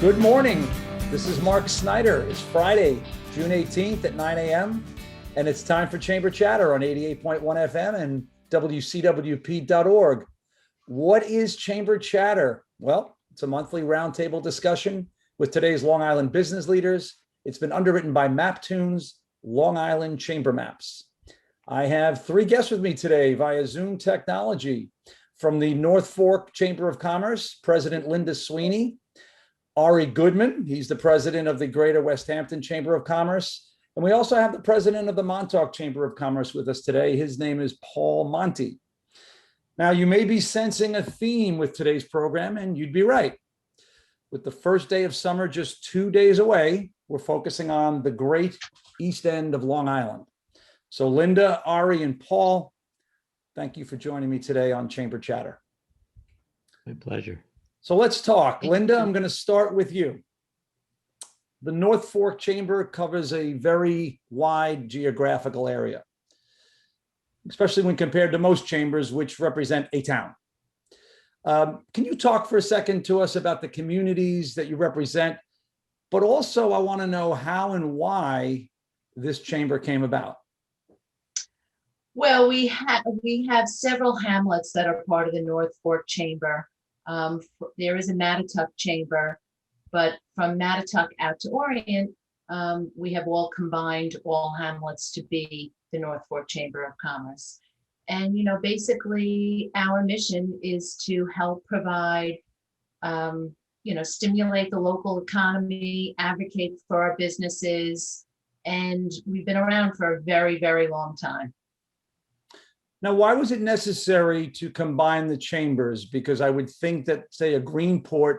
Good morning. This is Mark Snider. It's Friday, June 18th at 9 a.m. and it's time for Chamber Chatter on 88.1 FM and WCWP.org. What is Chamber Chatter? Well, it's a monthly roundtable discussion with today's Long Island business leaders. It's been underwritten by MapTunes, Long Island Chamber Maps. I have three guests with me today via Zoom technology. From the North Fork Chamber of Commerce, President Linda Sweeney, Ari Goodman, he's the president of the Greater Westhampton Chamber of Commerce. And we also have the president of the Montauk Chamber of Commerce with us today. His name is Paul Monte. Now, you may be sensing a theme with today's program, and you'd be right. With the first day of summer just 2 days away, we're focusing on the great East End of Long Island. So Linda, Ari, and Paul, thank you for joining me today on Chamber Chatter. My pleasure. So let's talk. Linda, I'm going to start with you. The North Fork Chamber covers a very wide geographical area, especially when compared to most chambers, which represent a town. Can you talk for a second to us about the communities that you represent? But also, I want to know how and why this chamber came about. Well, we have several hamlets that are part of the North Fork Chamber. There is a Montauk Chamber, but from Montauk out to Orient, we have all combined all hamlets to be the North Fork Chamber of Commerce. And, basically our mission is to help provide, stimulate the local economy, advocate for our businesses. And we've been around for a very, very long time. Now, why was it necessary to combine the chambers? Because I would think that, say, a Greenport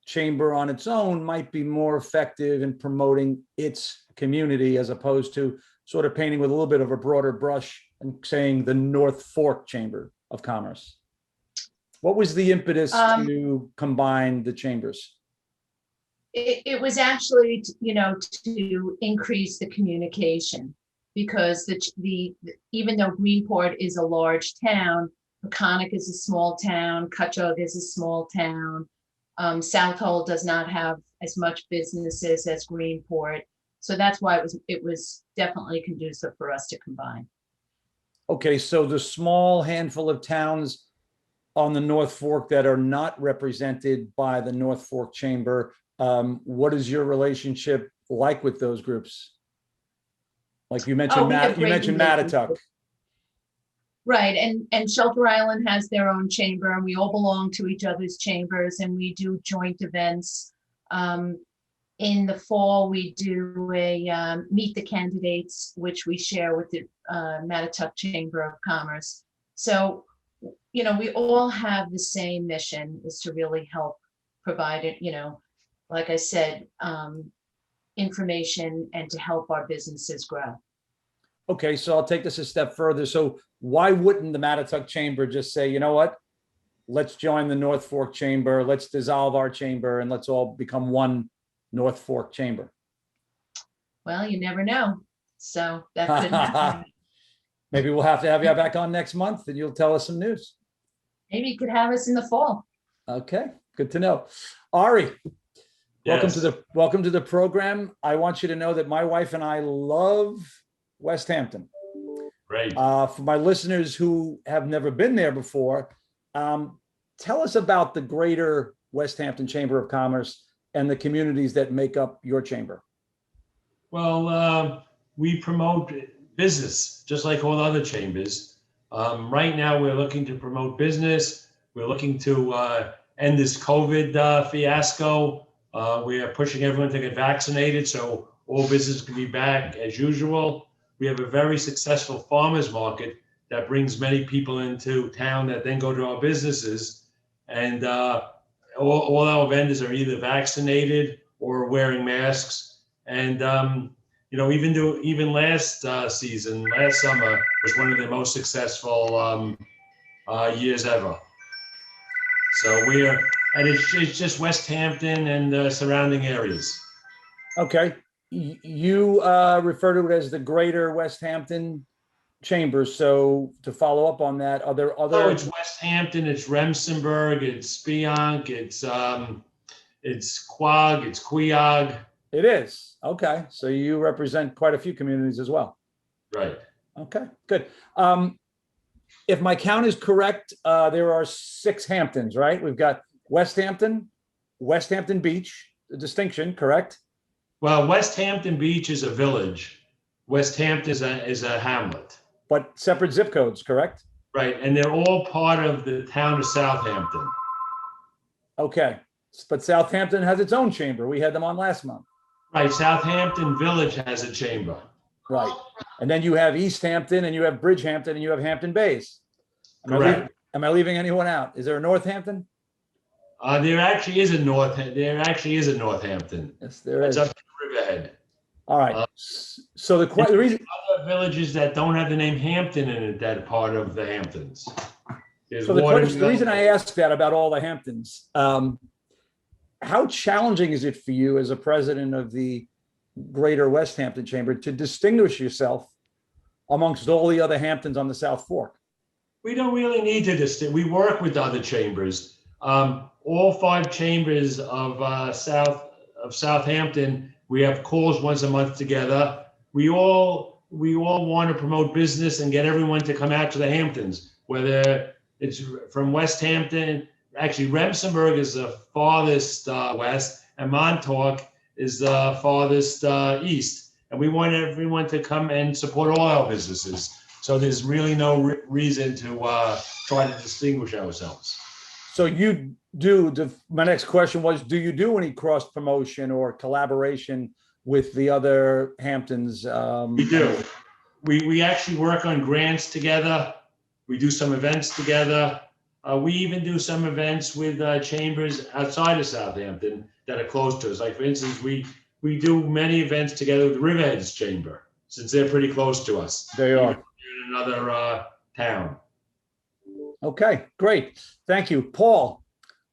chamber on its own might be more effective in promoting its community as opposed to sort of painting with a little bit of a broader brush and saying the North Fork Chamber of Commerce. What was the impetus to combine the chambers? It was actually, to increase the communication. Because even though Greenport is a large town, Peconic is a small town, Cutchogue is a small town. Southold does not have as much businesses as Greenport. So that's why it was definitely conducive for us to combine. Okay, so the small handful of towns on the North Fork that are not represented by the North Fork Chamber, what is your relationship like with those groups? Like you mentioned, you mentioned Montauk. Right, and Shelter Island has their own chamber, and we all belong to each other's chambers, and we do joint events. In the fall, we do a Meet the Candidates, which we share with the Montauk Chamber of Commerce. So, we all have the same mission, is to really help provide it, like I said, information and to help our businesses grow. Okay, so I'll take this a step further. So why wouldn't the Montauk Chamber just say, you know what, let's join the North Fork Chamber, let's dissolve our chamber, and let's all become one North Fork Chamber? Well, you never know. So that could happen. Maybe we'll have to have you back on next month and you'll tell us some news. Maybe you could have us in the fall. Okay, good to know. Ari, Yes. welcome to the program. I want you to know that my wife and I love Westhampton. Great. For my listeners who have never been there before, tell us about the Greater Westhampton Chamber of Commerce and the communities that make up your chamber. Well, we promote business just like all other chambers. Right now, we're looking to promote business. We're looking to end this COVID fiasco. We are pushing everyone to get vaccinated so all business can be back as usual. We have a very successful farmers market that brings many people into town that then go to our businesses. And all our vendors are either vaccinated or wearing masks. And, even last season, last summer was one of the most successful years ever. So and it's just Westhampton and surrounding areas. Okay. You refer to it as the Greater Westhampton Chamber. So to follow up on that, are there other? Oh, it's Westhampton, it's Remsenburg, it's Spionk, it's Quag, it's Quiog. It is. Okay. So you represent quite a few communities as well. Right. Okay, good. If my count is correct, there are 6 Hamptons, right? We've got Westhampton, Westhampton Beach, the distinction, correct? Well, Westhampton Beach is a village. Westhampton is a hamlet. But separate zip codes, correct? Right. And they're all part of the town of Southampton. Okay. But Southampton has its own chamber. We had them on last month. Right. Southampton Village has a chamber. Right. And then you have East Hampton and you have Bridgehampton and you have Hampton Bays. Correct. Am I leaving anyone out? Is there a Northampton? There actually is a Northampton. Yes, there It's is. up to Riverhead. All right. So the reason, Other villages that don't have the name Hampton in it that are part of the Hamptons. There's so the Waterville. reason I asked that about all the Hamptons, how challenging is it for you as a president of the Greater Westhampton Chamber to distinguish yourself amongst all the other Hamptons on the South Fork? We don't really need to we work with other chambers. All 5 chambers of Southampton, we have calls once a month together. We all want to promote business and get everyone to come out to the Hamptons, whether it's from Westhampton. Actually, Remsenburg is the farthest west, and Montauk is the farthest east. And we want everyone to come and support all our businesses. So there's really no reason to try to distinguish ourselves. So you do, my next question was, do you do any cross promotion or collaboration with the other Hamptons? We do. We actually work on grants together. We do some events together. We even do some events with chambers outside of Southampton that are close to us. Like, for instance, we do many events together with Riverhead's Chamber, since they're pretty close to us. They are. In another town. Okay, great. Thank you. Paul,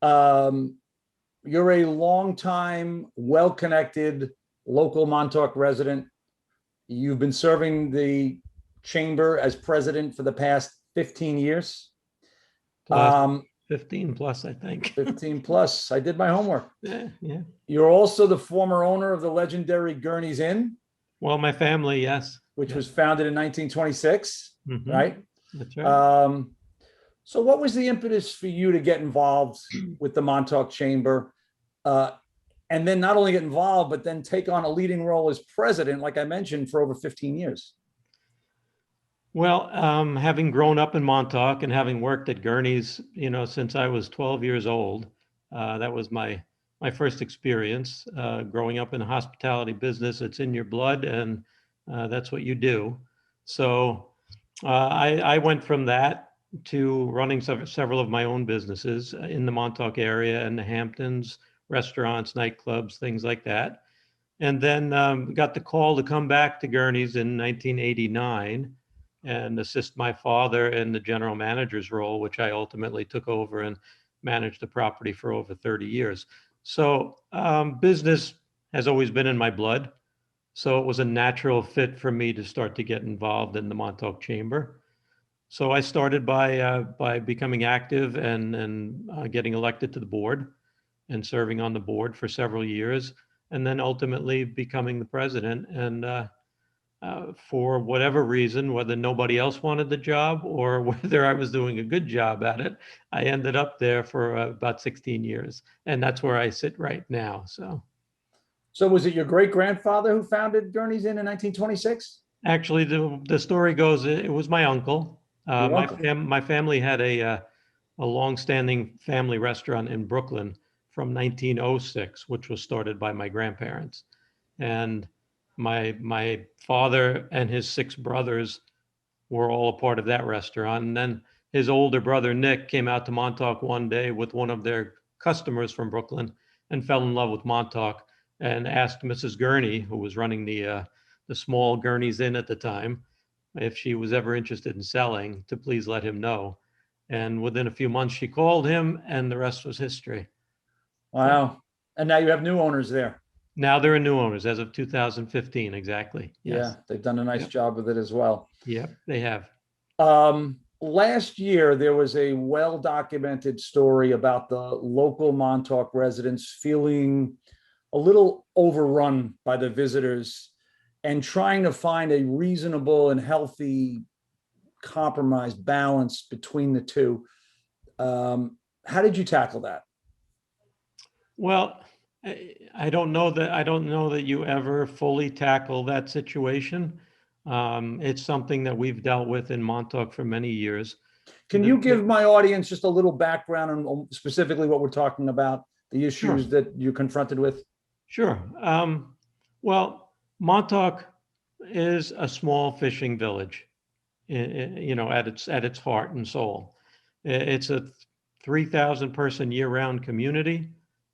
you're a longtime, well-connected local Montauk resident. You've been serving the chamber as president for the past 15 years. 15 plus, I think. 15 plus. I did my homework. Yeah. You're also the former owner of the legendary Gurney's Inn, Well, my family, yes. which was founded in 1926, Mhm. right? That's right. So what was the impetus for you to get involved with the Montauk Chamber? And then not only get involved, but then take on a leading role as president, like I mentioned, for over 15 years. Well, having grown up in Montauk and having worked at Gurney's, since I was 12 years old, that was my first experience. Growing up in a hospitality business, it's in your blood, and that's what you do. So I went from that to running several of my own businesses in the Montauk area and the Hamptons, restaurants, nightclubs, things like that. And then got the call to come back to Gurney's in 1989 and assist my father in the general manager's role, which I ultimately took over and managed the property for over 30 years. So business has always been in my blood. So it was a natural fit for me to start to get involved in the Montauk Chamber. So I started by becoming active and getting elected to the board and serving on the board for several years, and then ultimately becoming the president. And for whatever reason, whether nobody else wanted the job or whether I was doing a good job at it, I ended up there for about 16 years. And that's where I sit right now. So was it your great grandfather who founded Gurney's Inn in 1926? Actually, the story goes, it was my uncle. Your uncle. My family had a long-standing family restaurant in Brooklyn from 1906, which was started by my grandparents. And my father and his 6 brothers were all a part of that restaurant. And then his older brother, Nick, came out to Montauk one day with one of their customers from Brooklyn and fell in love with Montauk and asked Mrs. Gurney, who was running the small Gurney's Inn at the time, if she was ever interested in selling, to please let him know. And within a few months, she called him, and the rest was history. Wow. And now you have new owners there. Now there are new owners as of 2015, exactly. Yes. Yeah, they've done a nice job with it as well. Yep, they have. last year, there was a well-documented story about the local Montauk residents feeling a little overrun by the visitors and trying to find a reasonable and healthy compromise balance between the two. How did you tackle that? Well, I don't know that you ever fully tackle that situation. It's something that we've dealt with in Montauk for many years. Can you give my audience just a little background on specifically what we're talking about, the issues Sure. that you're confronted with? Sure. Well, Montauk is a small fishing village, at its heart and soul. It's a 3,000 person year-round community,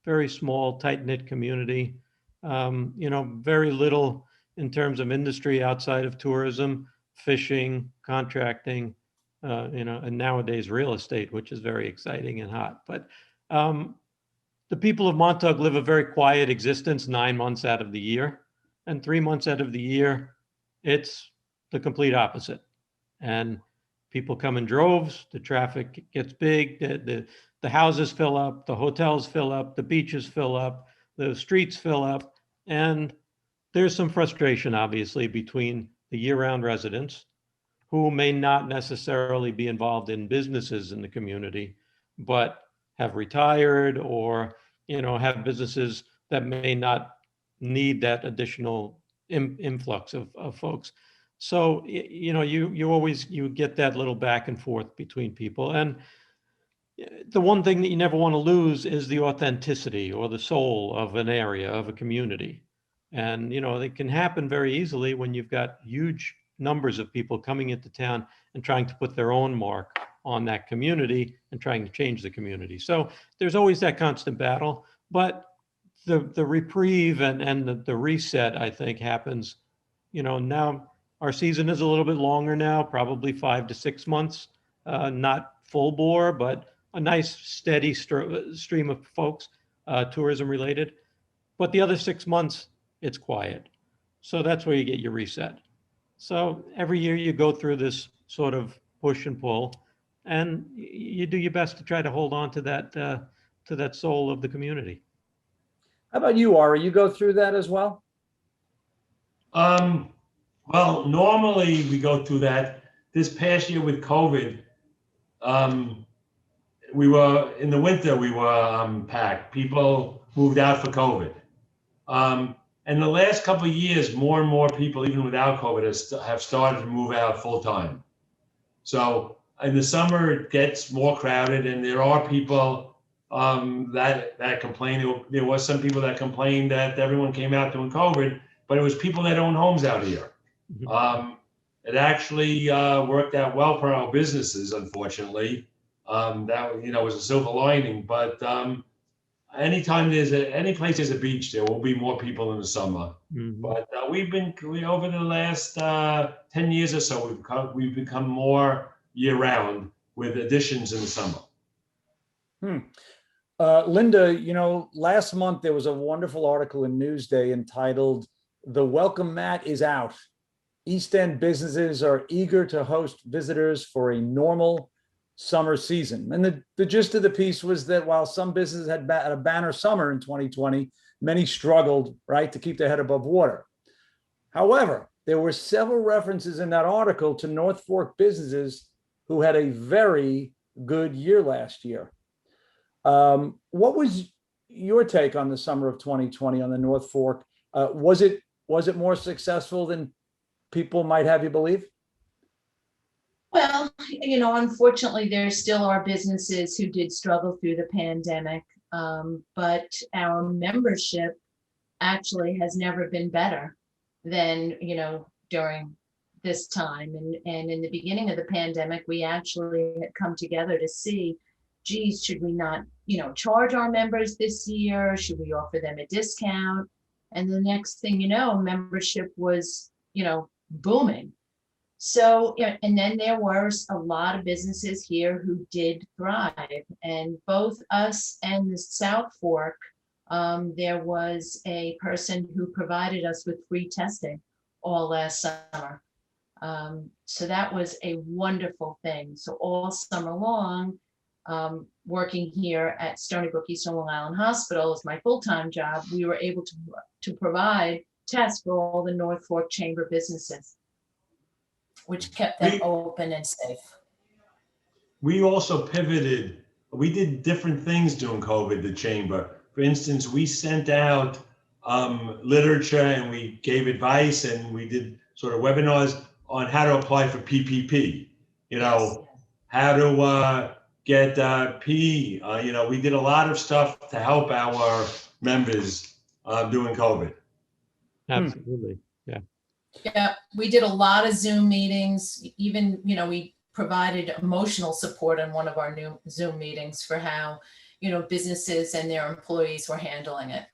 very small, tight-knit community. Very little in terms of industry outside of tourism, fishing, contracting, and nowadays real estate, which is very exciting and hot. But the people of Montauk live a very quiet existence 9 months out of the year, and 3 months out of the year, it's the complete opposite. And people come in droves, the traffic gets big, the houses fill up, the hotels fill up, the beaches fill up, the streets fill up, and there's some frustration, obviously, between the year-round residents who may not necessarily be involved in businesses in the community, but have retired or have businesses that may not need that additional influx of folks. So you always get that little back and forth between people. And the one thing that you never want to lose is the authenticity or the soul of an area, of a community. And it can happen very easily when you've got huge numbers of people coming into town and trying to put their own mark on that community and trying to change the community. So there's always that constant battle, but the reprieve and the reset, I think, happens, now our season is a little bit longer now, probably 5 to 6 months, not full bore, but a nice steady stream of folks, tourism related. But the other 6 months, it's quiet. So that's where you get your reset. So every year you go through this sort of push and pull, and you do your best to try to hold on to that soul of the community. How about you, Ari? You go through that as well? Well, normally we go through that. This past year with COVID, we were in the winter. We were packed. People moved out for COVID. And the last couple of years, more and more people, even without COVID, have started to move out full time. So in the summer, it gets more crowded, and there are people that complain. There was some people that complained that everyone came out during COVID, but it was people that own homes out here. It actually worked out well for our businesses, unfortunately. That was a silver lining. But anytime any place there's a beach, there will be more people in the summer. Mm-hmm. But we over the last 10 years or so, we've become more year round with additions in the summer. Linda, last month there was a wonderful article in Newsday entitled "The Welcome Mat is Out. East End businesses are eager to host visitors for a normal summer season." And the gist of the piece was that while some businesses had a banner summer in 2020, many struggled, right, to keep their head above water. However, there were several references in that article to North Fork businesses who had a very good year last year. What was your take on the summer of 2020 on the North Fork? Was it more successful than people might have you believe? Well, unfortunately, there still are businesses who did struggle through the pandemic, but our membership actually has never been better than, during this time. And in the beginning of the pandemic, we actually had come together to see, geez, should we not, charge our members this year? Should we offer them a discount? And the next thing you know, membership was, booming. So, and then there were a lot of businesses here who did thrive, and both us and the South Fork, there was a person who provided us with free testing all last summer. So that was a wonderful thing. So all summer long, working here at Stony Brook Eastern Long Island Hospital as my full-time job, we were able to provide tests for all the North Fork Chamber businesses, which kept them open and safe. We also pivoted. We did different things during COVID, the chamber. For instance, we sent out literature and we gave advice and we did sort of webinars on how to apply for PPP, how to get we did a lot of stuff to help our members during COVID. Absolutely. Yeah. Yeah, we did a lot of Zoom meetings. Even, we provided emotional support on one of our new Zoom meetings for how, businesses and their employees were handling it.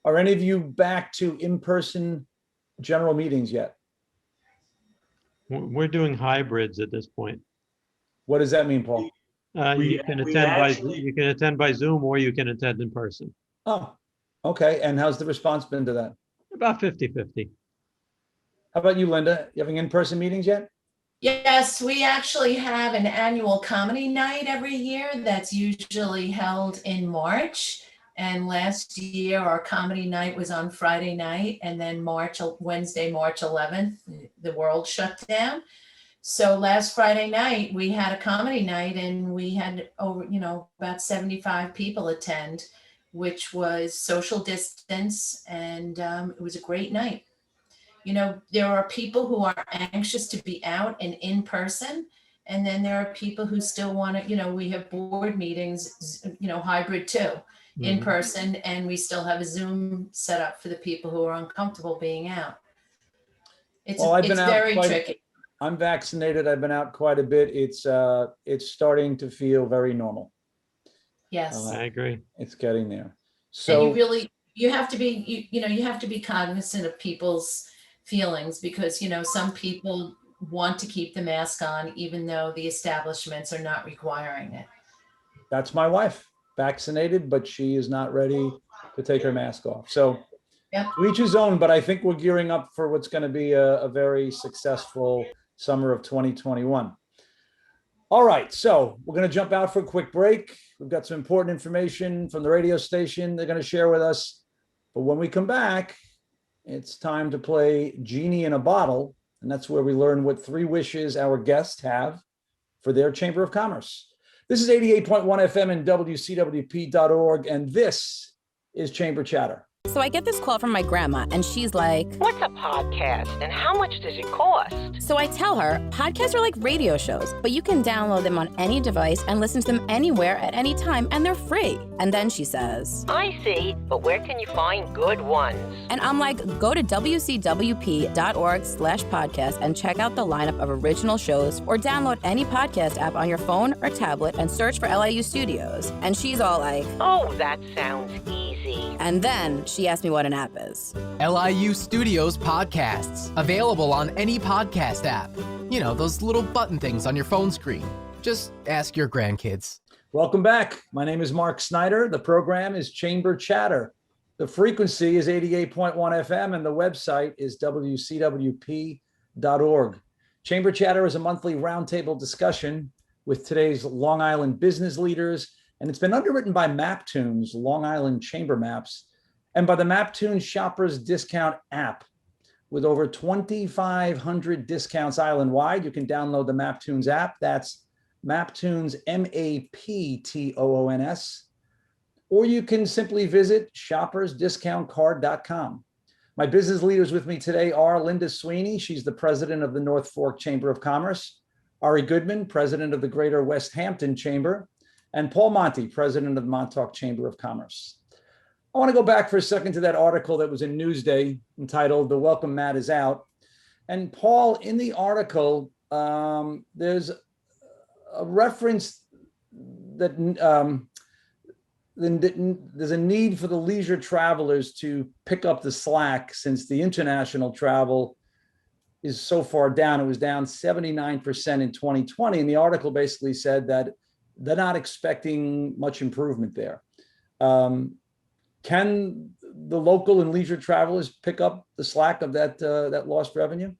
Are any of you back to in-person general meetings yet? We're doing hybrids at this point. What does that mean, Paul? You can attend by Zoom or you can attend in person. Oh, okay. And how's the response been to that? About 50-50. How about you, Linda? You having in-person meetings yet? Yes, we actually have an annual comedy night every year that's usually held in March. And last year, our comedy night was on Friday night, and then Wednesday, March 11th, the world shut down. So last Friday night, we had a comedy night, and we had over, about 75 people attend, which was social distance, and it was a great night. There are people who are anxious to be out and in person, and then there are people who still want to, we have board meetings, hybrid too. In person, and we still have a Zoom set up for the people who are uncomfortable being out. It's very tricky. I'm vaccinated. I've been out quite a bit. It's starting to feel very normal. Yes, I agree. It's getting there. So and you have to be, you have to be cognizant of people's feelings, because some people want to keep the mask on even though the establishments are not requiring it. That's my wife. Vaccinated, but she is not ready to take her mask off. So to each his own, but I think we're gearing up for what's going to be a very successful summer of 2021. All right, so we're going to jump out for a quick break. We've got some important information from the radio station they're going to share with us. But when we come back, it's time to play Genie in a Bottle, and that's where we learn what 3 wishes our guests have for their Chamber of Commerce. This is 88.1 FM and WCWP.org, and this is Chamber Chatter. So I get this call from my grandma, and she's like, "What's a podcast and how much does it cost?" So I tell her, podcasts are like radio shows, but you can download them on any device and listen to them anywhere at any time, and they're free. And then she says, "I see, but where can you find good ones?" And I'm like, go to wcwp.org/podcast and check out the lineup of original shows, or download any podcast app on your phone or tablet and search for LIU Studios. And she's all like, "Oh, that sounds easy." And then she asked me what an app is. LIU Studios podcasts, available on any podcast app. Those little button things on your phone screen. Just ask your grandkids. Welcome back. My name is Mark Snider. The program is Chamber Chatter. The frequency is 88.1 FM and the website is wcwp.org. Chamber Chatter is a monthly roundtable discussion with today's Long Island business leaders, and it's been underwritten by MapTunes, Long Island Chamber Maps, and by the MapTunes Shoppers Discount app. With over 2,500 discounts island-wide, you can download the MapTunes app. That's MapTunes, MAPTOONS. Or you can simply visit shoppersdiscountcard.com. My business leaders with me today are Linda Sweeney. She's the president of the North Fork Chamber of Commerce. Ari Goodman, president of the Greater Westhampton Chamber. And Paul Monte, president of the Montauk Chamber of Commerce. I want to go back for a second to that article that was in Newsday entitled "The Welcome Mat is Out." And Paul, in the article, there's a reference that there's a need for the leisure travelers to pick up the slack, since the international travel is so far down. It was down 79% in 2020. And the article basically said that they're not expecting much improvement there. Can the local and leisure travelers pick up the slack of that lost revenue?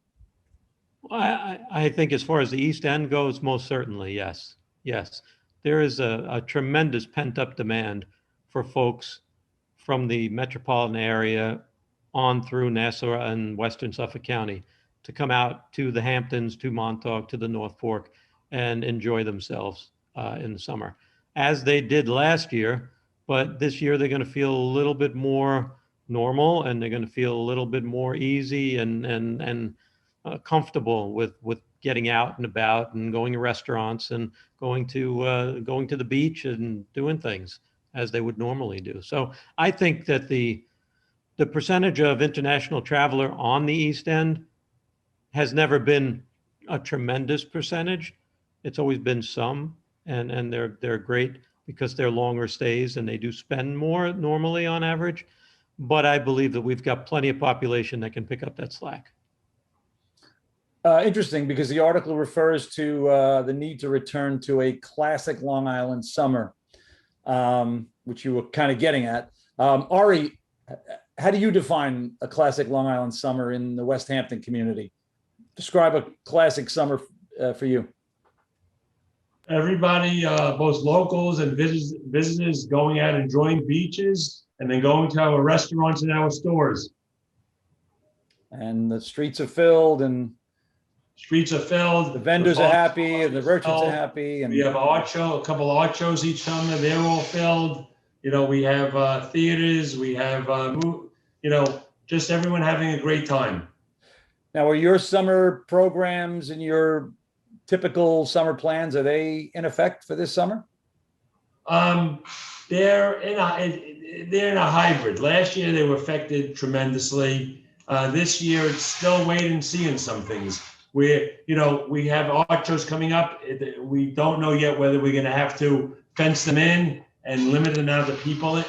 I think as far as the East End goes, most certainly, yes. Yes. There is a tremendous pent-up demand for folks from the metropolitan area on through Nassau and Western Suffolk County to come out to the Hamptons, to Montauk, to the North Fork, and enjoy themselves in the summer, as they did last year. But this year they're going to feel a little bit more normal, and they're going to feel a little bit more easy and comfortable with getting out and about and going to restaurants and going to the beach and doing things as they would normally do. So I think that the percentage of international traveler on the East End has never been a tremendous percentage. It's always been some, and they're great because they're longer stays and they do spend more normally on average. But I believe that we've got plenty of population that can pick up that slack. Interesting, because the article refers to the need to return to a classic Long Island summer, which you were kind of getting at. Ari, how do you define a classic Long Island summer in the Westhampton community? Describe a classic summer for you. Everybody, both locals and visitors going out enjoying beaches and then going to our restaurants and our stores. And the streets are filled and the vendors are happy and the merchants are happy. And we have art show, a couple art shows each summer. They're all filled. You know, we have theaters, we have, just everyone having a great time. Now, are your summer programs and your typical summer plans, are they in effect for this summer? They're in a hybrid. Last year, they were affected tremendously. This year, it's still wait and see in some things. We have art shows coming up. We don't know yet whether we're going to have to fence them in and limit the amount of people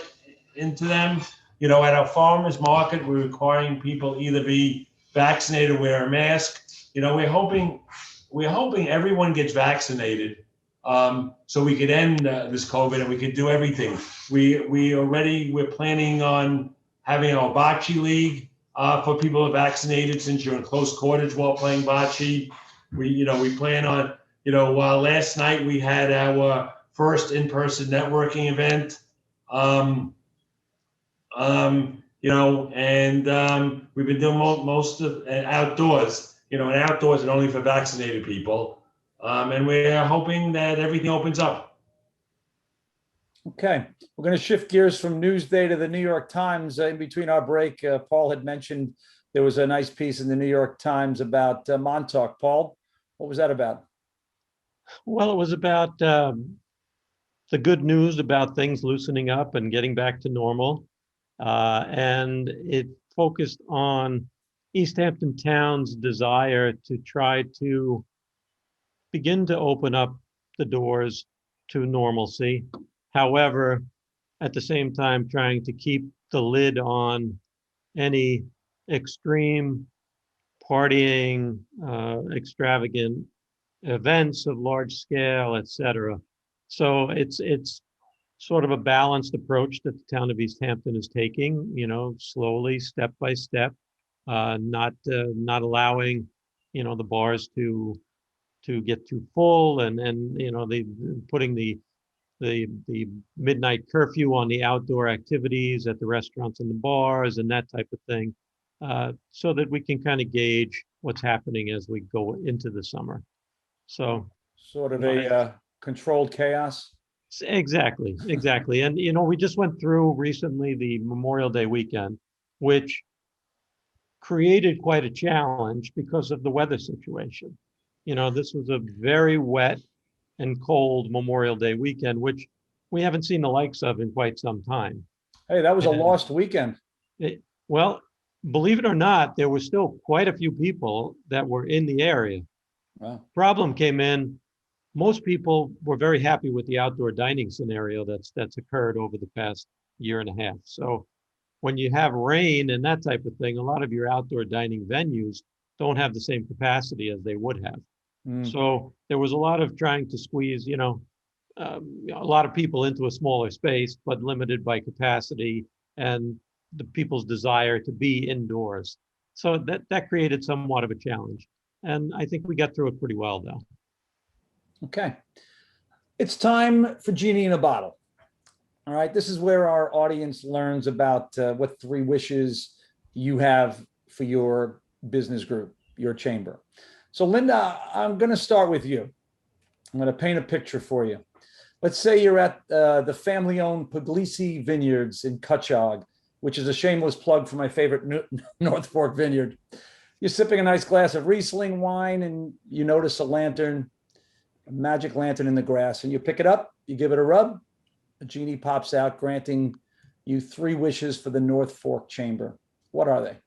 into them. At our farmers market, we're requiring people either be vaccinated or wear a mask. We're hoping everyone gets vaccinated so we could end this COVID and we could do everything. We're planning on having our bocce league for people who are vaccinated, since you're in close quarters while playing bocce. We plan on, last night we had our first in-person networking event. We've been doing most of outdoors, and outdoors and only for vaccinated people. And we're hoping that everything opens up. Okay, we're going to shift gears from Newsday to the New York Times. In between our break, Paul had mentioned there was a nice piece in the New York Times about Montauk. Paul, what was that about? Well, it was about the good news about things loosening up and getting back to normal. And it focused on Easthampton Town's desire to try to begin to open up the doors to normalcy. However, at the same time, trying to keep the lid on any extreme partying, extravagant events of large scale, etc. So it's sort of a balanced approach that the town of Easthampton is taking, slowly, step by step, not allowing, the bars to get too full, and they putting the midnight curfew on the outdoor activities at the restaurants and the bars and that type of thing, so that we can kind of gauge what's happening as we go into the summer. So sort of a controlled chaos. Exactly. And, we just went through recently the Memorial Day weekend, which created quite a challenge because of the weather situation. This was a very wet and cold Memorial Day weekend, which we haven't seen the likes of in quite some time. Hey, that was a lost weekend. Well, believe it or not, there were still quite a few people that were in the area. Wow. Problem came in. Most people were very happy with the outdoor dining scenario that's occurred over the past year and a half. So when you have rain and that type of thing, a lot of your outdoor dining venues don't have the same capacity as they would have. So there was a lot of trying to squeeze, a lot of people into a smaller space, but limited by capacity and the people's desire to be indoors. So that created somewhat of a challenge. And I think we got through it pretty well, though. Okay. It's time for Genie in a Bottle. All right. This is where our audience learns about what 3 wishes you have for your business group, your chamber. So Linda, I'm going to start with you. I'm going to paint a picture for you. Let's say you're at the family-owned Puglisi Vineyards in Cutchogue, which is a shameless plug for my favorite North Fork vineyard. You're sipping a nice glass of Riesling wine and you notice a lantern, a magic lantern in the grass, and you pick it up, you give it a rub, a genie pops out, granting you 3 wishes for the North Fork Chamber. What are they?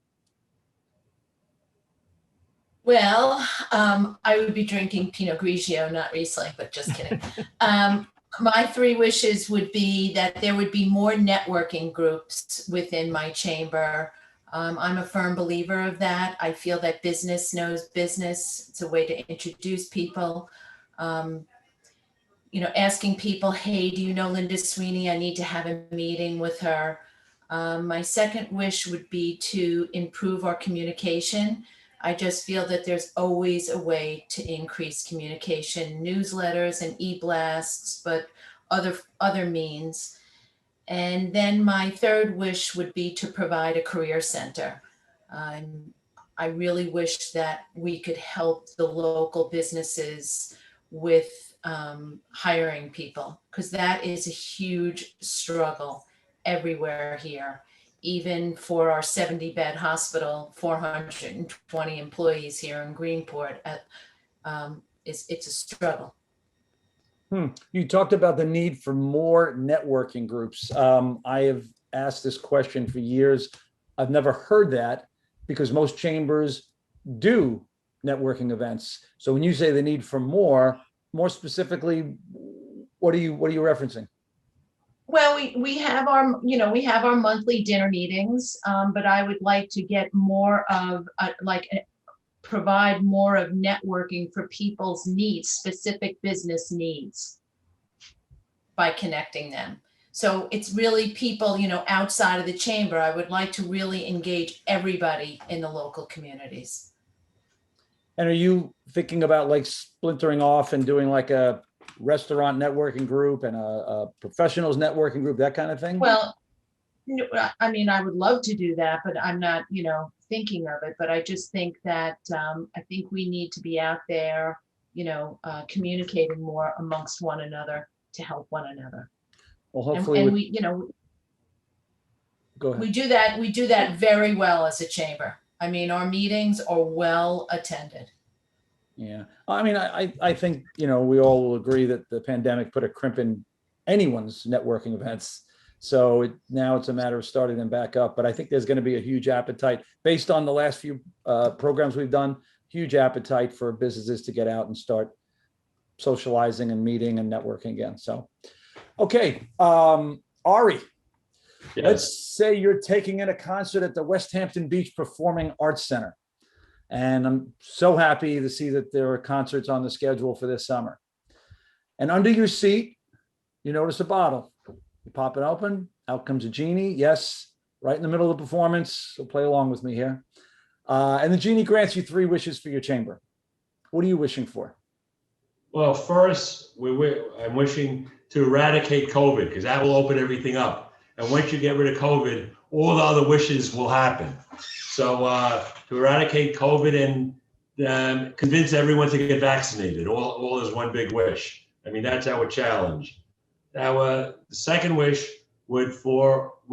Well, I would be drinking Pinot Grigio, not Riesling, but just kidding. My 3 wishes would be that there would be more networking groups within my chamber. I'm a firm believer of that. I feel that business knows business. It's a way to introduce people. Asking people, hey, do you know Linda Sweeney? I need to have a meeting with her. My second wish would be to improve our communication. I just feel that there's always a way to increase communication, newsletters and e-blasts, but other means. And then my third wish would be to provide a career center. I really wish that we could help the local businesses with hiring people, because that is a huge struggle everywhere here. Even for our 70-bed hospital, 420 employees here in Greenport, it's a struggle. You talked about the need for more networking groups. I have asked this question for years. I've never heard that because most chambers do networking events. So when you say the need for more specifically, what are you referencing? Well, we have our monthly dinner meetings, but I would like to get more of provide more of networking for people's needs, specific business needs, by connecting them. So it's really people, outside of the chamber. I would like to really engage everybody in the local communities. And are you thinking about like splintering off and doing like a restaurant networking group and a professionals networking group, that kind of thing? Well, I mean, I would love to do that, but I'm not, thinking of it. But I just think that I think we need to be out there, communicating more amongst one another to help one another. Well, hopefully, and we, go ahead. We do that very well as a chamber. I mean, our meetings are well attended. Yeah. I mean, I think, we all will agree that the pandemic put a crimp in anyone's networking events. So now it's a matter of starting them back up. But I think there's going to be a huge appetite based on the last few programs we've done, huge appetite for businesses to get out and start socializing and meeting and networking again. So, okay. Ari, Yes. Let's say you're taking in a concert at the Westhampton Beach Performing Arts Center. And I'm so happy to see that there are concerts on the schedule for this summer. And under your seat, you notice a bottle. You pop it open, out comes a genie. Yes, right in the middle of the performance. So play along with me here. And the genie grants you 3 wishes for your chamber. What are you wishing for? Well, first, I'm wishing to eradicate COVID, because that will open everything up. And once you get rid of COVID, all the other wishes will happen. So to eradicate COVID and convince everyone to get vaccinated, all is one big wish. I mean, that's our challenge. Now, the second wish would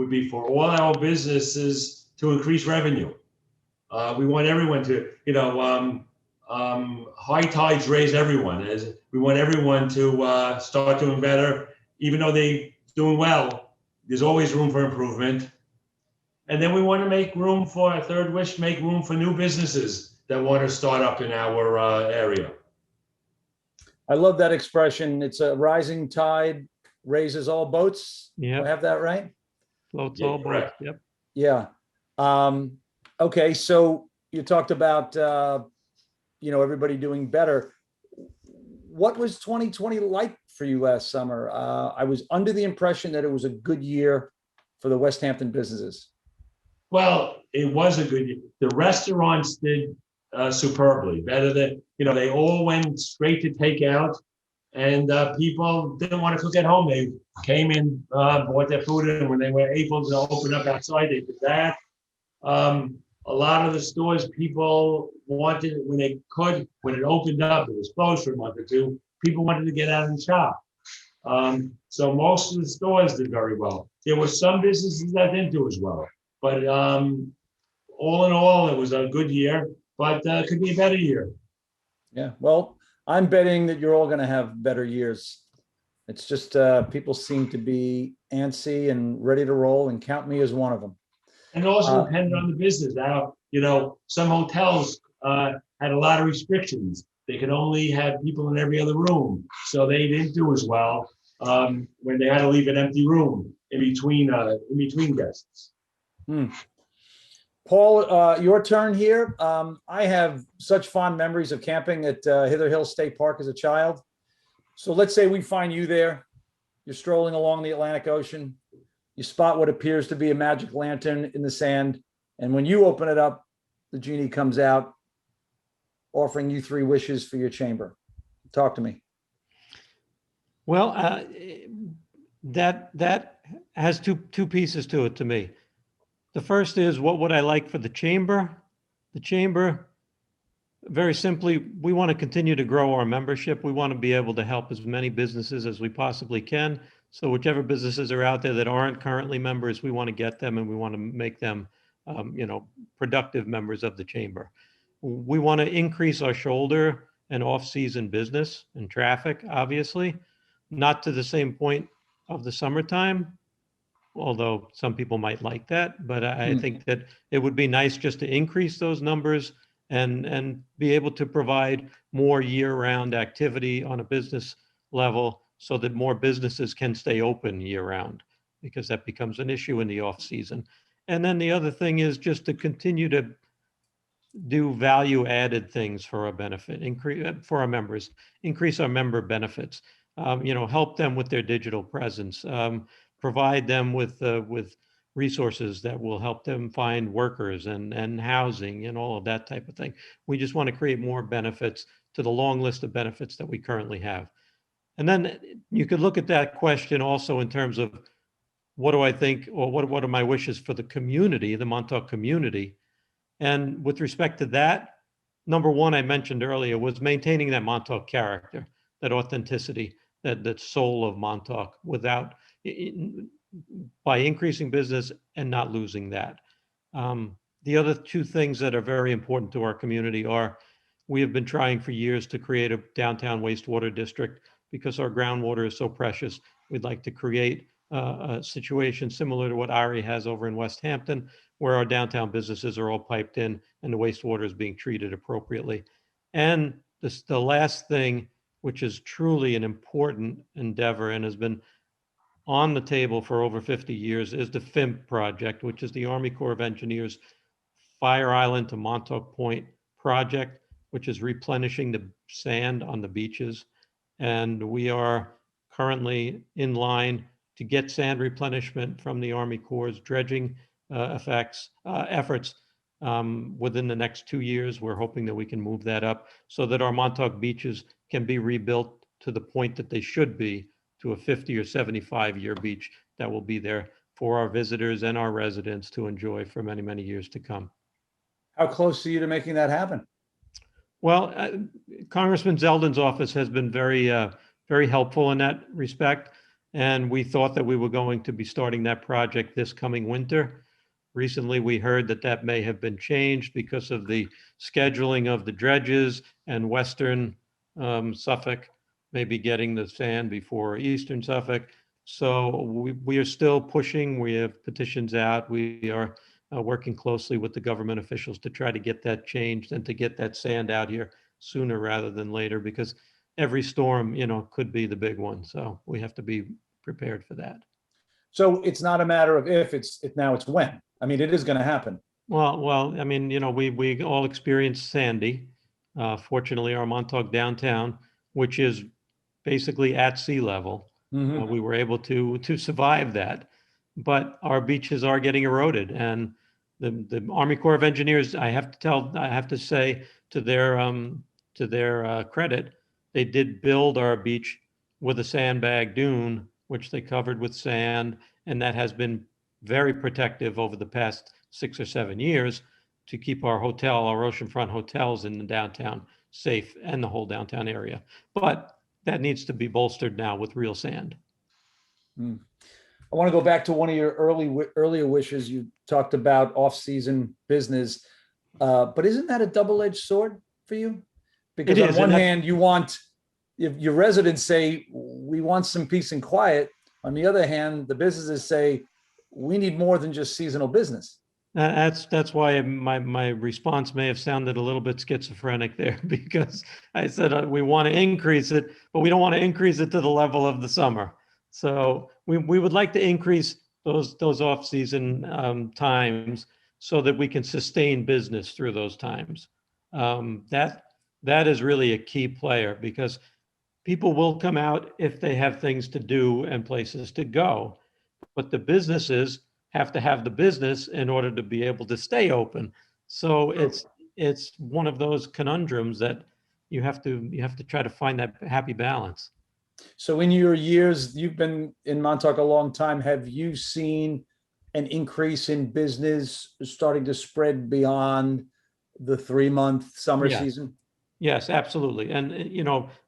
be for all our businesses to increase revenue. We want everyone to, high tides raise everyone. We want everyone to start doing better, even though they're doing well. There's always room for improvement. And then we want to make room for a third wish, make room for new businesses that want to start up in our area. I love that expression. It's a rising tide raises all boats. Yeah. Do I have that right? Floats Yeah, all boats. correct. Yep. Yeah. Okay. So you talked about, everybody doing better. What was 2020 like for you last summer? I was under the impression that it was a good year for the Westhampton businesses. Well, it was a good year. The restaurants did superbly, better than, they all went straight to takeout, and people didn't want to cook at home. They came in, bought their food, and when they were able to open up outside, they did that. A lot of the stores, people wanted, when they could, when it opened up, it was closed for a month or two, people wanted to get out and shop. So most of the stores did very well. There were some businesses that didn't do as well, but all in all, it was a good year, but it could be a better year. Yeah, well, I'm betting that you're all going to have better years. It's just people seem to be antsy and ready to roll, and count me as one of them. And also depended on the business. Now, some hotels had a lot of restrictions. They could only have people in every other room, so they didn't do as well when they had to leave an empty room in between guests. Paul, your turn here. I have such fond memories of camping at Hither Hill State Park as a child. So let's say we find you there. You're strolling along the Atlantic Ocean. You spot what appears to be a magic lantern in the sand. And when you open it up, the genie comes out offering you 3 wishes for your chamber. Talk to me. Well, that has two pieces to it to me. The first is, what would I like for the chamber? The chamber, very simply, we want to continue to grow our membership. We want to be able to help as many businesses as we possibly can. So whichever businesses are out there that aren't currently members, we want to get them, and we want to make them, productive members of the chamber. We want to increase our shoulder and off-season business and traffic, obviously, not to the same point of the summertime, although some people might like that. But I think that it would be nice just to increase those numbers and be able to provide more year-round activity on a business level, so that more businesses can stay open year-round, because that becomes an issue in the off-season. And then the other thing is just to continue to do value-added things for our benefit, for our members, increase our member benefits, help them with their digital presence, provide them with resources that will help them find workers and housing and all of that type of thing. We just want to create more benefits to the long list of benefits that we currently have. And then you could look at that question also in terms of, what do I think, or what are my wishes for the community, the Montauk community? And with respect to that, number one, I mentioned earlier, was maintaining that Montauk character, that authenticity, that soul of Montauk, by increasing business and not losing that. The other 2 things that are very important to our community are, we have been trying for years to create a downtown wastewater district, because our groundwater is so precious. We'd like to create a situation similar to what Ari has over in Westhampton, where our downtown businesses are all piped in and the wastewater is being treated appropriately. And the last thing, which is truly an important endeavor and has been on the table for over 50 years, is the FIMP project, which is the Army Corps of Engineers Fire Island to Montauk Point project, which is replenishing the sand on the beaches. And we are currently in line to get sand replenishment from the Army Corps' dredging efforts within the next 2 years. We're hoping that we can move that up so that our Montauk beaches can be rebuilt to the point that they should be, to a 50 or 75-year beach that will be there for our visitors and our residents to enjoy for many, many years to come. How close are you to making that happen? Well, Congressman Zeldin's office has been very, very helpful in that respect. And we thought that we were going to be starting that project this coming winter. Recently, we heard that that may have been changed because of the scheduling of the dredges, and Western Suffolk may be getting the sand before Eastern Suffolk. So we are still pushing. We have petitions out. We are working closely with the government officials to try to get that changed and to get that sand out here sooner rather than later, because every storm, could be the big one. So we have to be prepared for that. So it's not a matter of if, it's when. I mean, it is going to happen. Well, I mean, we all experienced Sandy. Fortunately, our Montauk downtown, which is basically at sea level, we were able to survive that. But our beaches are getting eroded, and the Army Corps of Engineers, I have to say, to their credit, they did build our beach with a sandbag dune, which they covered with sand, and that has been very protective over the past 6 or 7 years to keep our oceanfront hotels in the downtown safe and the whole downtown area. But that needs to be bolstered now with real sand. I want to go back to one of your earlier wishes. You talked about off-season business, but isn't that a double-edged sword for you? Because on one hand, you want, if your residents say, we want some peace and quiet. On the other hand, the businesses say, we need more than just seasonal business. That's why my response may have sounded a little bit schizophrenic there, because I said we want to increase it, but we don't want to increase it to the level of the summer. So we would like to increase those off-season times so that we can sustain business through those times. That is really a key player, because people will come out if they have things to do and places to go, but the businesses have to have the business in order to be able to stay open. So it's one of those conundrums that you have to try to find that happy balance. So in your years, you've been in Montauk a long time. Have you seen an increase in business starting to spread beyond the 3-month summer season? Yes, absolutely. And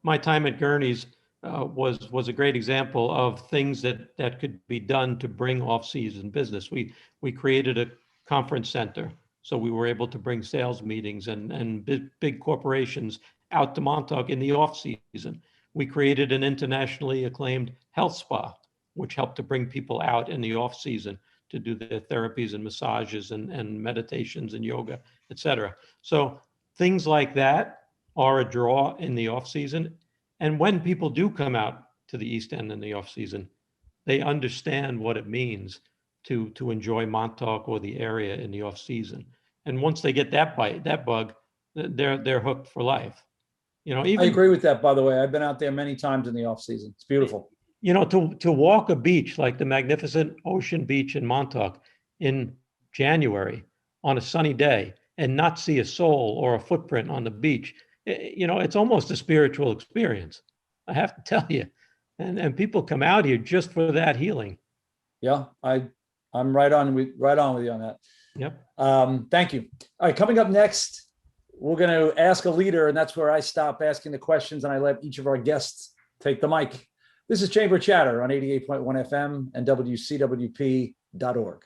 my time at Gurney's was a great example of things that could be done to bring off-season business. We created a conference center, so we were able to bring sales meetings and big corporations out to Montauk in the off-season. We created an internationally acclaimed health spa, which helped to bring people out in the off-season to do their therapies and massages and meditations and yoga, et cetera. So things like that are a draw in the off-season. And when people do come out to the East End in the off-season, they understand what it means to enjoy Montauk or the area in the off-season. And once they get that bug, they're hooked for life. I agree with that, by the way. I've been out there many times in the off-season. It's beautiful. To walk a beach like the magnificent Ocean Beach in Montauk in January on a sunny day and not see a soul or a footprint on the beach, it's almost a spiritual experience, I have to tell you. And people come out here just for that healing. Yeah, I'm right on with you on that. Yep. Thank you. All right, coming up next, we're going to ask a leader, and that's where I stop asking the questions and I let each of our guests take the mic. This is Chamber Chatter on 88.1 FM and WCWP.org.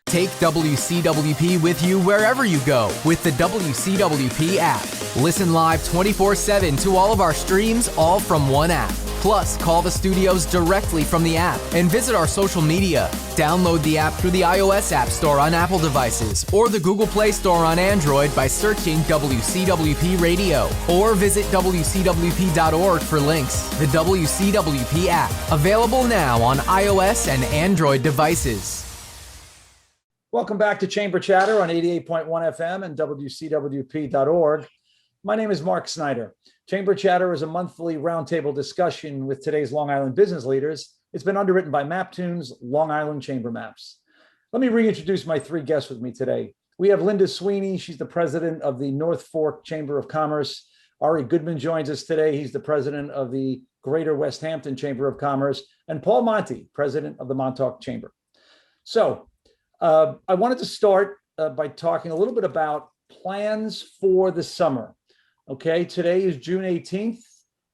Take WCWP with you wherever you go with the WCWP app. Listen live 24/7 to all of our streams, all from one app. Plus, call the studios directly from the app and visit our social media. Download the app through the iOS App Store on Apple devices or the Google Play Store on Android by searching WCWP Radio, or visit WCWP.org for links. The WCWP app, available now on iOS and Android devices. Welcome back to Chamber Chatter on 88.1 FM and WCWP.org. My name is Mark Snider. Chamber Chatter is a monthly roundtable discussion with today's Long Island business leaders. It's been underwritten by MapTune's Long Island Chamber Maps. Let me reintroduce my 3 guests with me today. We have Linda Sweeney. She's the president of the North Fork Chamber of Commerce. Ari Goodman joins us today. He's the president of the Greater Westhampton Chamber of Commerce. And Paul Monte, president of the Montauk Chamber. So I wanted to start by talking a little bit about plans for the summer. Okay, today is June 18th,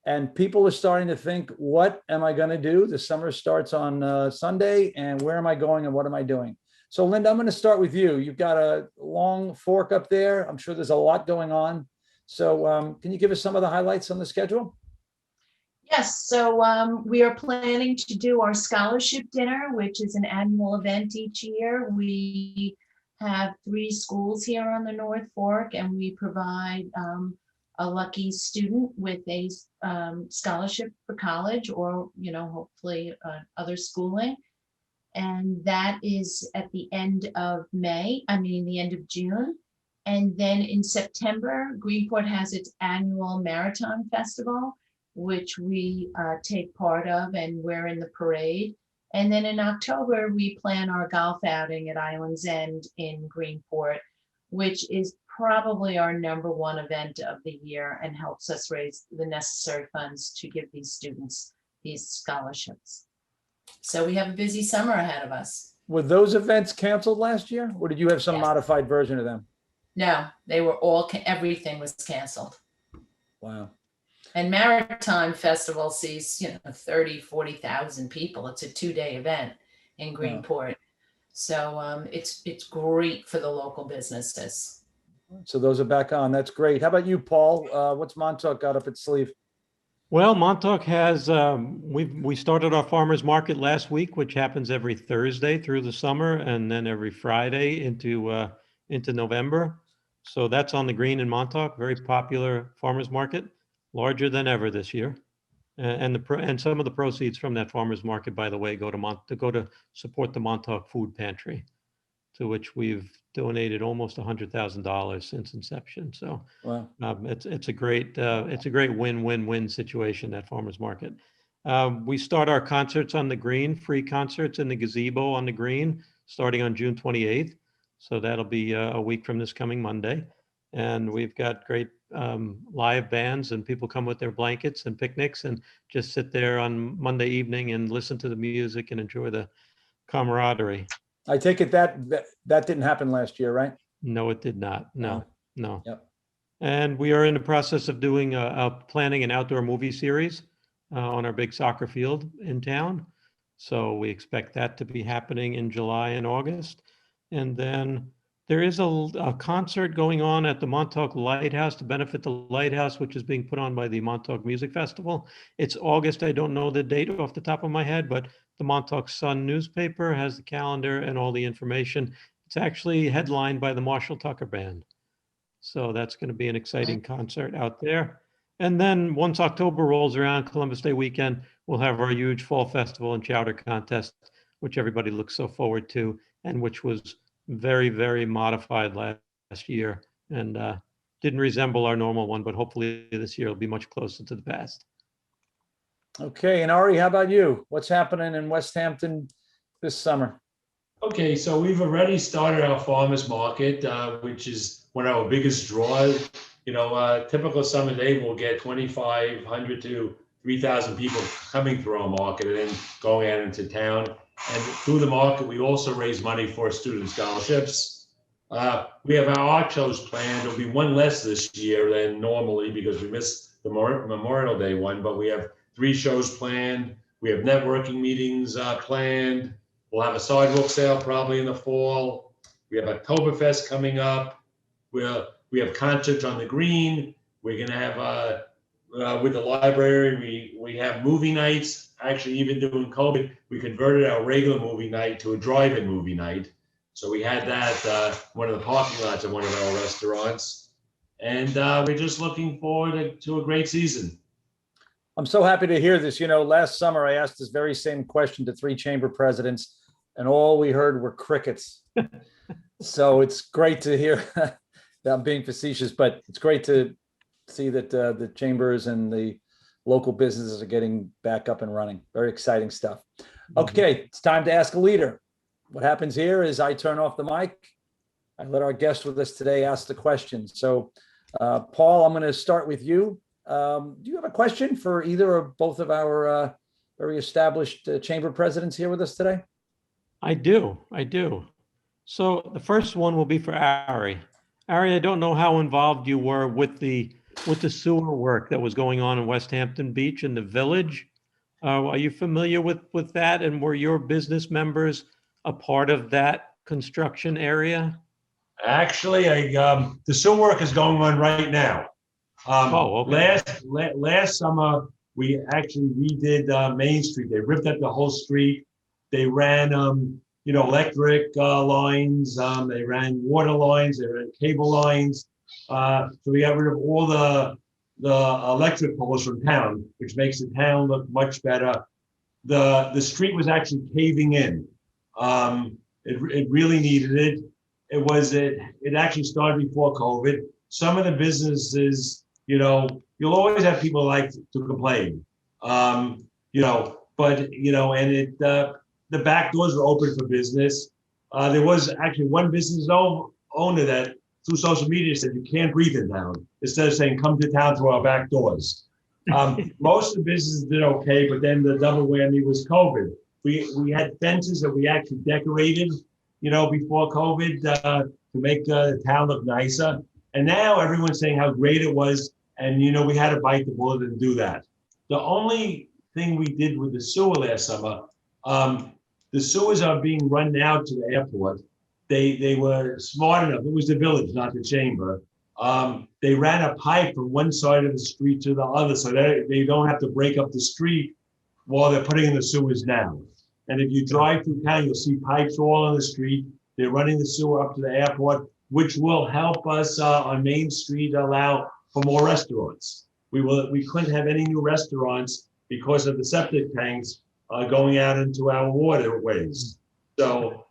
and people are starting to think, what am I going to do? The summer starts on Sunday, and where am I going and what am I doing? So, Linda, I'm going to start with you. You've got a long fork up there. I'm sure there's a lot going on. So can you give us some of the highlights on the schedule? Yes, so we are planning to do our scholarship dinner, which is an annual event each year. We have 3 schools here on the North Fork, and we provide a lucky student with a scholarship for college or, hopefully other schooling. And that is at the end of the end of June. And then in September, Greenport has its annual Marathon Festival, which we take part of, and we're in the parade. And then in October, we plan our golf outing at Island's End in Greenport, which is probably our #1 event of the year and helps us raise the necessary funds to give these students these scholarships. So we have a busy summer ahead of us. Were those events canceled last year, or did you have some Yes. modified version of them? No, they were all, everything was canceled. Wow. And Maritime Festival sees, 30, 40,000 people. It's a 2-day event in Greenport. So it's great for the local businesses. So those are back on. That's great. How about you, Paul? What's Montauk got up its sleeve? Well, Montauk has, we started our farmers market last week, which happens every Thursday through the summer, and then every Friday into November. So that's on the green in Montauk, very popular farmers market, larger than ever this year. And some of the proceeds from that farmers market, by the way, go to support the Montauk Food Pantry, to which we've donated almost $100,000 since inception. So Wow. it's a great win-win-win situation, that farmers market. We start our concerts on the green, free concerts in the gazebo on the green, starting on June 28th. So that'll be a week from this coming Monday. And we've got great live bands, and people come with their blankets and picnics and just sit there on Monday evening and listen to the music and enjoy the camaraderie. I take it that didn't happen last year, right? No, it did not. No. Yep. And we are in the process of doing planning an outdoor movie series on our big soccer field in town. So we expect that to be happening in July and August. And then there is a concert going on at the Montauk Lighthouse to benefit the lighthouse, which is being put on by the Montauk Music Festival. It's August. I don't know the date off the top of my head, but the Montauk Sun newspaper has the calendar and all the information. It's actually headlined by the Marshall Tucker Band. So that's going to be an exciting concert out there. And then once October rolls around, Columbus Day weekend, we'll have our huge fall festival and chowder contest, which everybody looks so forward to, and which was very, very modified last year and didn't resemble our normal one, but hopefully this year will be much closer to the past. Okay, and Ari, how about you? What's happening in Westhampton this summer? Okay, so we've already started our farmers market, which is one of our biggest draws. Typical summer day, we'll get 2,500 to 3,000 people coming through our market and then going out into town. And through the market, we also raise money for student scholarships. We have our art shows planned. There'll be one less this year than normally because we missed the Memorial Day one, but we have 3 shows planned. We have networking meetings planned. We'll have a sidewalk sale probably in the fall. We have Oktoberfest coming up. We have concerts on the green. We're going to have, with the library, we have movie nights. Actually, even during COVID, we converted our regular movie night to a drive-in movie night. So we had that one of the parking lots of one of our restaurants. And we're just looking forward to a great season. I'm so happy to hear this. Last summer I asked this very same question to 3 chamber presidents, and all we heard were crickets. So it's great to hear that. I'm being facetious, but it's great to see that the chambers and the local businesses are getting back up and running. Very exciting stuff. Okay, it's time to ask a leader. What happens here is I turn off the mic. I let our guest with us today ask the question. So, Paul, I'm going to start with you. Do you have a question for either or both of our very established chamber presidents here with us today? I do. So the first one will be for Ari. Ari, I don't know how involved you were with the sewer work that was going on in Westhampton Beach in the village. Are you familiar with that? And were your business members a part of that construction area? Actually, the sewer work is going on right now. Okay. Last summer, we actually redid Main Street. They ripped up the whole street. They ran, electric lines. They ran water lines. They ran cable lines. So we got rid of all the electric poles from town, which makes the town look much better. The street was actually caving in. It really needed it. It actually started before COVID. Some of the businesses, you'll always have people like to complain, and the back doors were open for business. There was actually one business owner that through social media said you can't breathe in town instead of saying come to town through our back doors. Most of the businesses did okay, but then the double whammy was COVID. We had fences that we actually decorated, before COVID to make the town look nicer. And now everyone's saying how great it was. And, we had to bite the bullet and do that. The only thing we did with the sewer last summer, the sewers are being run now to the airport. They were smart enough. It was the village, not the chamber. They ran a pipe from one side of the street to the other so that they don't have to break up the street while they're putting in the sewers now. And if you drive through town, you'll see pipes all on the street. They're running the sewer up to the airport, which will help us on Main Street allow for more restaurants. We couldn't have any new restaurants because of the septic tanks going out into our waterways. So,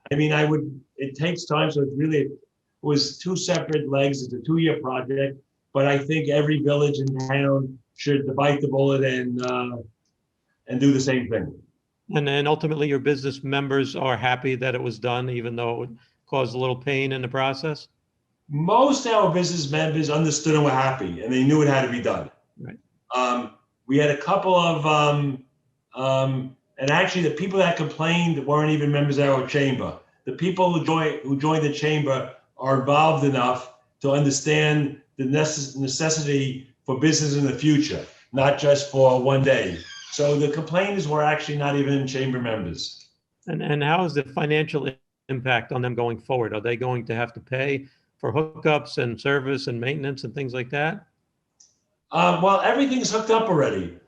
it takes time. So it was two separate legs. It's a 2-year project, but I think every village in town should bite the bullet and do the same thing. And then ultimately your business members are happy that it was done, even though it would cause a little pain in the process? Most of our business members understood and were happy, and they knew it had to be done. Right. We had a couple of, and actually the people that complained weren't even members of our chamber. The people who joined the chamber are involved enough to understand the necessity for business in the future, not just for one day. So the complainants were actually not even chamber members. And how is the financial impact on them going forward? Are they going to have to pay for hookups and service and maintenance and things like that? Well, everything's hooked up already.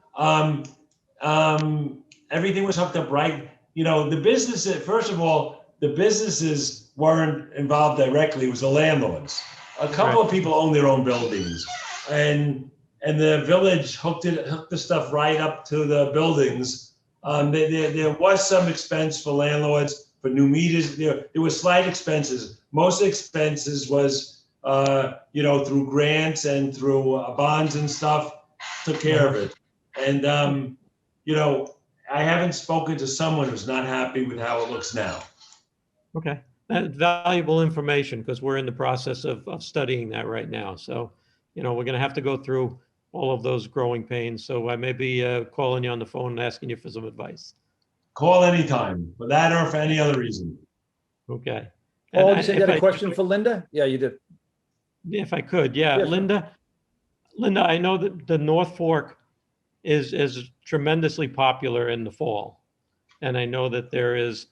Everything was hooked up right. The business, first of all, the businesses weren't involved directly. It was the landlords. A couple of people own their own buildings, and the village hooked the stuff right up to the buildings. There was some expense for landlords for new meters. There were slight expenses. Most expenses was through grants and through bonds and stuff. Took care of it. And I haven't spoken to someone who's not happy with how it looks now. Okay, that's valuable information because we're in the process of studying that right now. So, we're going to have to go through all of those growing pains. So I may be calling you on the phone and asking you for some advice. Call anytime, for that or for any other reason. Okay. Oh, you said you had a question for Linda? Yeah, you did. If I could, yeah. Yes, Linda, I know that the North Fork is tremendously popular in the fall. And I know that there is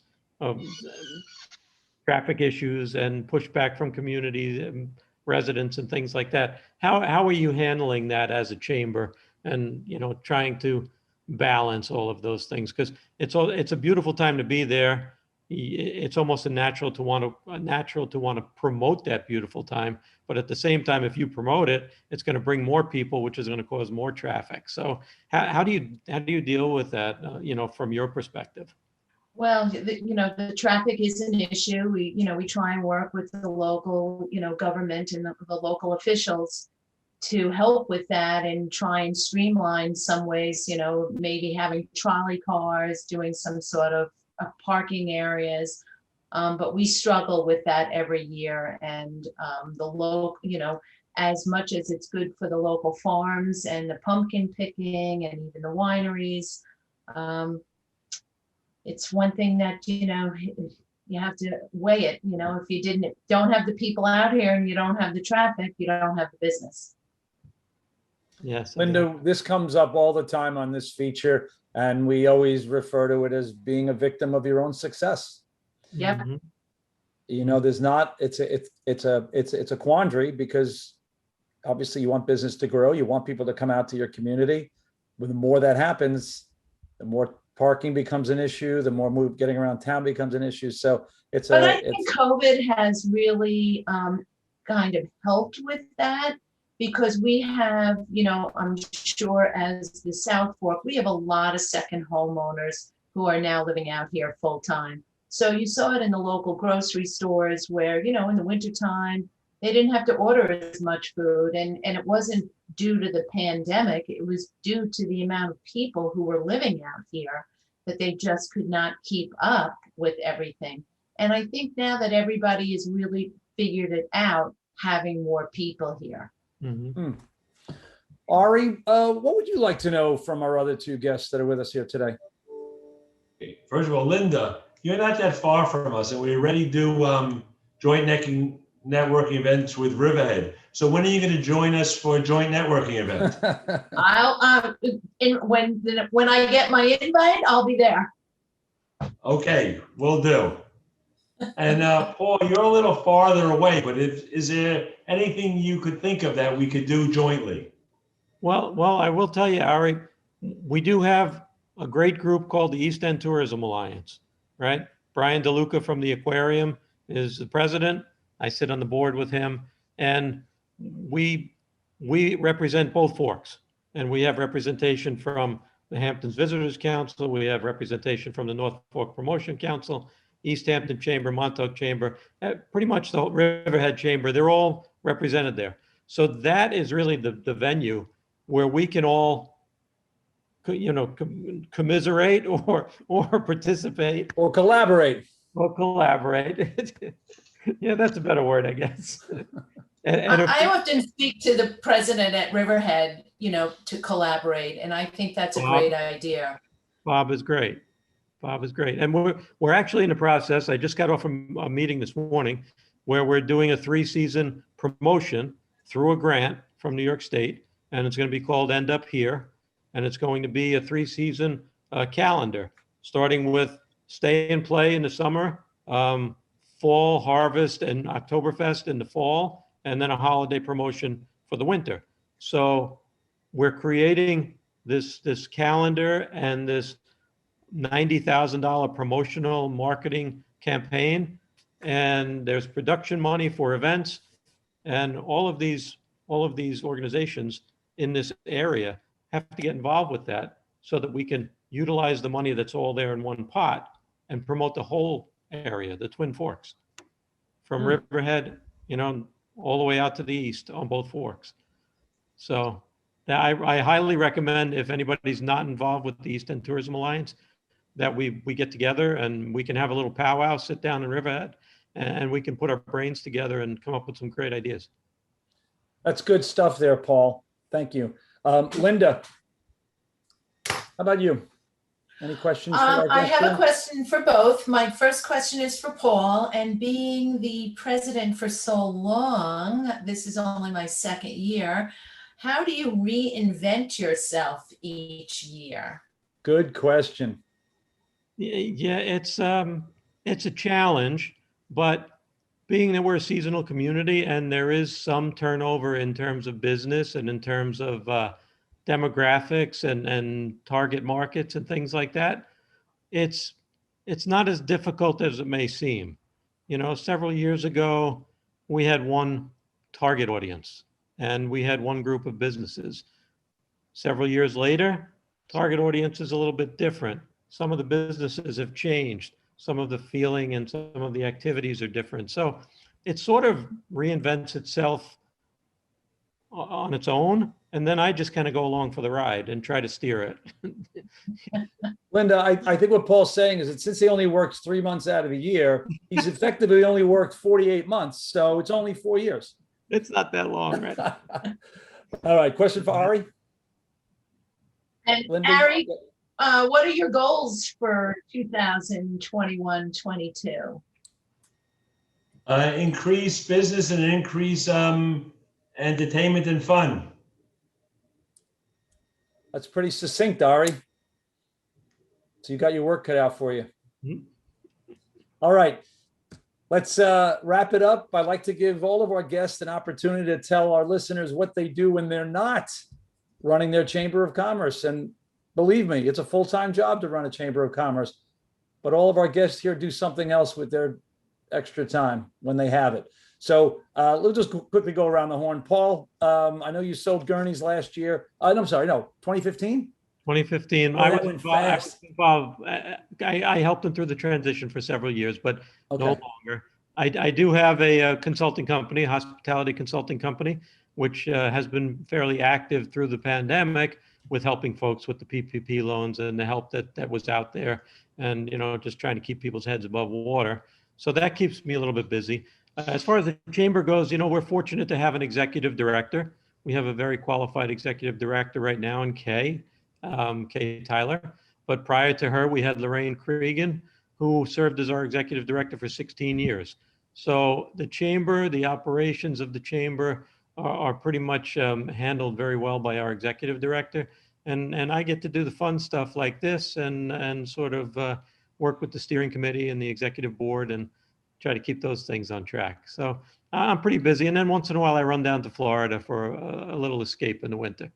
traffic issues and pushback from community and residents and things like that. How are you handling that as a chamber and, trying to balance all of those things? Because it's a beautiful time to be there. It's almost natural to want to promote that beautiful time. But at the same time, if you promote it, it's going to bring more people, which is going to cause more traffic. So how do you deal with that, from your perspective? Well, the traffic is an issue. We try and work with the local, government and the local officials to help with that and try and streamline some ways, maybe having trolley cars, doing some sort of parking areas. But we struggle with that every year. And the local, as much as it's good for the local farms and the pumpkin picking and even the wineries, it's one thing that, you have to weigh it. If you don't have the people out here and you don't have the traffic, you don't have the business. Yes. Linda, this comes up all the time on this feature, and we always refer to it as being a victim of your own success. Yep. Mm-hmm. There's not, it's a quandary because obviously you want business to grow. You want people to come out to your community. But the more that happens, the more parking becomes an issue, the more getting around town becomes an issue. So I think COVID has really kind of helped with that because we have, I'm sure as the South Fork, we have a lot of second homeowners who are now living out here full time. So you saw it in the local grocery stores where, in the wintertime, they didn't have to order as much food. And it wasn't due to the pandemic. It was due to the amount of people who were living out here that they just could not keep up with everything. And I think now that everybody has really figured it out, having more people here. Mhm. Ari, what would you like to know from our other two guests that are with us here today? First of all, Linda, you're not that far from us, and we already do joint networking events with Riverhead. So when are you going to join us for a joint networking event? I'll when I get my invite, I'll be there. Okay, will do. And Paul, you're a little farther away, but is there anything you could think of that we could do jointly? Well, I will tell you, Ari, we do have a great group called the East End Tourism Alliance, right? Brian DeLuca from the Aquarium is the president. I sit on the board with him, and we represent both forks, and we have representation from the Hamptons Visitors Council. We have representation from the North Fork Promotion Council, East Hampton Chamber, Montauk Chamber, pretty much the whole Riverhead Chamber. They're all represented there. So that is really the venue where we can all, commiserate or participate Or collaborate. or collaborate. Yeah, that's a better word, I guess. And I often speak to the president at Riverhead, to collaborate, and I think that's a great idea. Bob is great. Bob is great. And we're actually in the process. I just got off from a meeting this morning where we're doing a 3-season promotion through a grant from New York State, and it's going to be called End Up Here. And it's going to be a 3-season calendar, starting with Stay and Play in the summer, Fall Harvest and Oktoberfest in the fall, and then a holiday promotion for the winter. So we're creating this calendar and this $90,000 promotional marketing campaign. And there's production money for events, and all of these organizations in this area have to get involved with that so that we can utilize the money that's all there in one pot and promote the whole area, the Twin Forks, from Riverhead, all the way out to the east on both forks. So I highly recommend, if anybody's not involved with the East End Tourism Alliance, that we get together and we can have a little powwow, sit down in Riverhead, and we can put our brains together and come up with some great ideas. That's good stuff there, Paul. Thank you. Linda, how about you? Any questions? I have a question for both. My first question is for Paul, and being the president for so long, this is only my second year, how do you reinvent yourself each year? Good question. Yeah, it's a challenge, but being that we're a seasonal community and there is some turnover in terms of business and in terms of demographics and target markets and things like that, it's not as difficult as it may seem. Several years ago, we had one target audience and we had one group of businesses. Several years later, target audience is a little bit different. Some of the businesses have changed. Some of the feeling and some of the activities are different. So it sort of reinvents itself on its own. And then I just kind of go along for the ride and try to steer it. Linda, I think what Paul's saying is that since he only works 3 months out of a year, he's effectively only worked 48 months. So it's only 4 years. It's not that long, right? All right. Question for Ari. And Linda? Ari, what are your goals for 2021-22? Increase business and increase entertainment and fun. That's pretty succinct, Ari. So you got your work cut out for you. All right. Let's wrap it up. I'd like to give all of our guests an opportunity to tell our listeners what they do when they're not running their Chamber of Commerce. And believe me, it's a full-time job to run a Chamber of Commerce. But all of our guests here do something else with their extra time when they have it. So let's just quickly go around the horn. Paul, I know you sold gurneys last year. No, I'm sorry, no, 2015? 2015. Oh, I that was went fast. involved. I helped them through the transition for several years, but Okay. no longer. I do have a consulting company, hospitality consulting company, which has been fairly active through the pandemic with helping folks with the PPP loans and the help that was out there, and just trying to keep people's heads above water. So that keeps me a little bit busy. As far as the chamber goes, we're fortunate to have an executive director. We have a very qualified executive director right now in Kay Tyler. But prior to her, we had Lorraine Cregan, who served as our executive director for 16 years. So the chamber, the operations of the chamber are pretty much handled very well by our executive director. And I get to do the fun stuff like this and sort of work with the steering committee and the executive board and try to keep those things on track. So I'm pretty busy. And then once in a while, I run down to Florida for a little escape in the winter.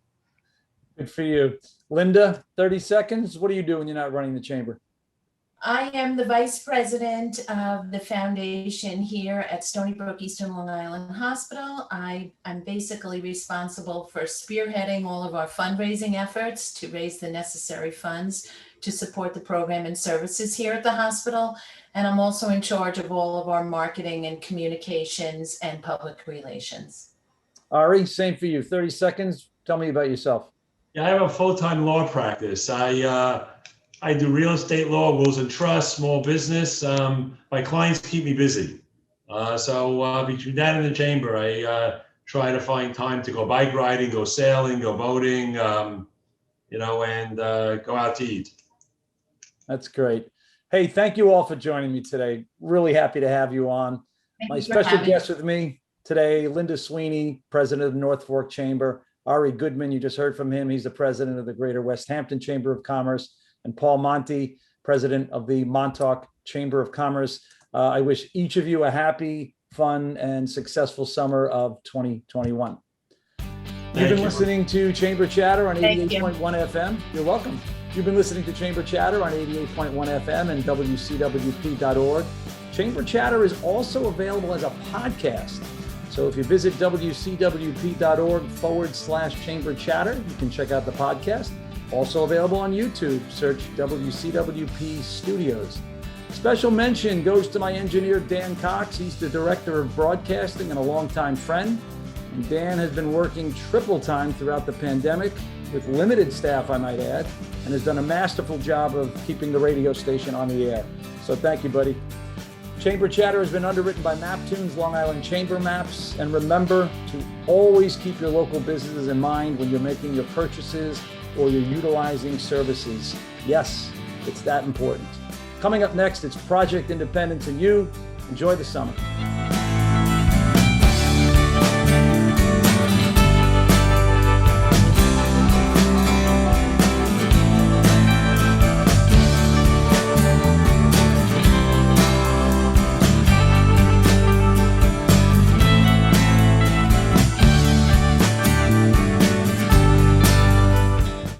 Good for you. Linda, 30 seconds. What do you do when you're not running the chamber? I am the vice president of the foundation here at Stony Brook Eastern Long Island Hospital. I'm basically responsible for spearheading all of our fundraising efforts to raise the necessary funds to support the program and services here at the hospital. And I'm also in charge of all of our marketing and communications and public relations. Ari, same for you. 30 seconds. Tell me about yourself. Yeah, I have a full-time law practice. I do real estate law, wills and trusts, small business. My clients keep me busy. So between that and the chamber, I try to find time to go bike riding, go sailing, go boating, and go out to eat. That's great. Hey, thank you all for joining me today. Really happy to have you on. Thank My you for special having guest with me today, Linda Sweeney, president of the North Fork Chamber. Ari Goodman, you just heard from him. He's the president of the Greater Westhampton Chamber of Commerce. And Paul Monte, president of the Montauk Chamber of Commerce. I wish each of you a happy, fun, and successful summer of 2021. You've been listening to Chamber Chatter on 88.1 FM. You're welcome. You've been listening to Chamber Chatter on 88.1 FM and WCWP.org. Chamber Chatter is also available as a podcast. So if you visit WCWP.org/Chamber Chatter, you can check out the podcast. Also available on YouTube. Search WCWP Studios. Special mention goes to my engineer, Dan Cox. He's the director of broadcasting and a longtime friend. And Dan has been working triple time throughout the pandemic with limited staff, I might add, and has done a masterful job of keeping the radio station on the air. So thank you, buddy. Chamber Chatter has been underwritten by MapTunes, Long Island Chamber Maps. And remember to always keep your local businesses in mind when you're making your purchases or you're utilizing services. Yes, it's that important. Coming up next, it's Project Independence and you. Enjoy the summer.